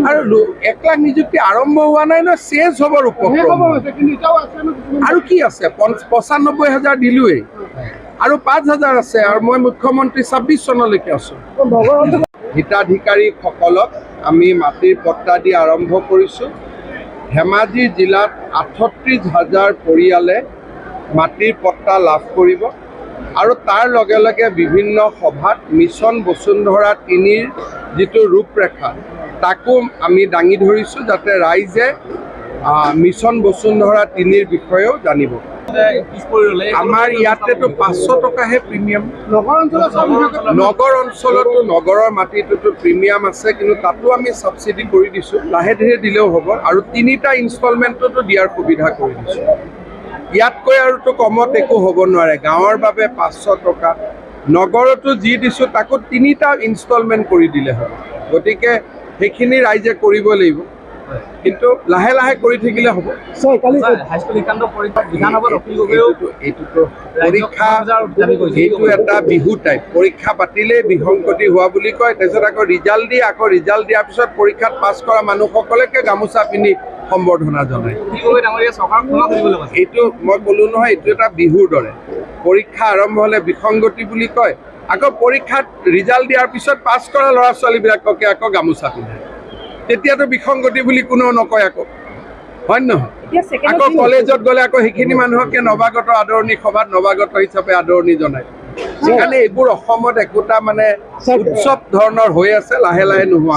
আৰু 1 লাখ নিযুক্তি আৰম্ভ হোৱা নাই নহয়, চেঞ্জ হ'বৰ উপক্ৰম আৰু কি আছে 95,000 দিলোৱেই আৰু 5,000 আছে আৰু মই মুখ্যমন্ত্ৰী 26 চনলৈকে আছো। হিতাধিকাৰীসকলক আমি মাটিৰ পট্টা দি আৰম্ভ কৰিছোঁ। ধেমাজি জিলাত 38,000 পৰিয়ালে মাটিৰ পট্টা লাভ কৰিব আৰু তাৰ লগে লগে বিভিন্ন সভাত মিছন বসুন্ধৰা 3ৰ যিটো ৰূপৰেখা তাকো আমি দাঙি ধৰিছোঁ, যাতে ৰাইজে মিছন বসুন্ধৰা 3ৰ বিষয়েও জানিব। আমাৰ ইয়াতেতো 500 টকাহে প্ৰিমিয়াম। নগৰ অঞ্চলতো নগৰৰ মাটিটোতো প্ৰিমিয়াম আছে, কিন্তু তাতো আমি ছাবচিডি কৰি দিছোঁ, লাহে ধীৰে দিলেও হ'ব আৰু 3টা ইনষ্টলমেণ্টতো দিয়াৰ সুবিধা কৰি দিছোঁ। ইয়াতকৈ আৰুতো কমত একো হ'ব নোৱাৰে। গাঁৱৰ বাবে 500 টকা, নগৰতো যি দিছোঁ তাকো 3টা ইনষ্টলমেণ্ট কৰি দিলে হ'ব। গতিকে সেইখিনি ৰাইজে কৰিব লাগিব, কিন্তু লাহে লাহে কৰি থাকিলে হ'ব। পৰীক্ষা সেইটো এটা বিহু টাইপ, পৰীক্ষা পাতিলেই বিসংগতি হোৱা বুলি কয়, তাৰপিছত আকৌ ৰিজাল্ট দিয়ে, আকৌ ৰিজাল্ট দিয়াৰ পিছত পৰীক্ষাত পাছ কৰা মানুহসকলকে গামোচা পিন্ধি সম্বৰ্ধনা জনায়। এইটো মই ক'লো নহয়, এইটো এটা বিহুৰ দৰে। পৰীক্ষা আৰম্ভ হ'লে বিসংগতি বুলি কয়, আকৌ পৰীক্ষাত ৰিজাল্ট দিয়াৰ পিছত পাছ কৰা ল'ৰা ছোৱালীবিলাককে আকৌ গামোচা পিন্ধায়। তেতিয়াতো বিসংগতি বুলি কোনেও নকয় আকৌ, হয় নহয়? আকৌ কলেজত গ'লে আকৌ সেইখিনি মানুহকে নৱাগত আদৰণি সভাত নৱাগত হিচাপে আদৰণি জনায়। সেইকাৰণে এইবোৰ অসমত একোটা মানে উৎসৱ ধৰণৰ হৈ আছে, লাহে লাহে নোহোৱা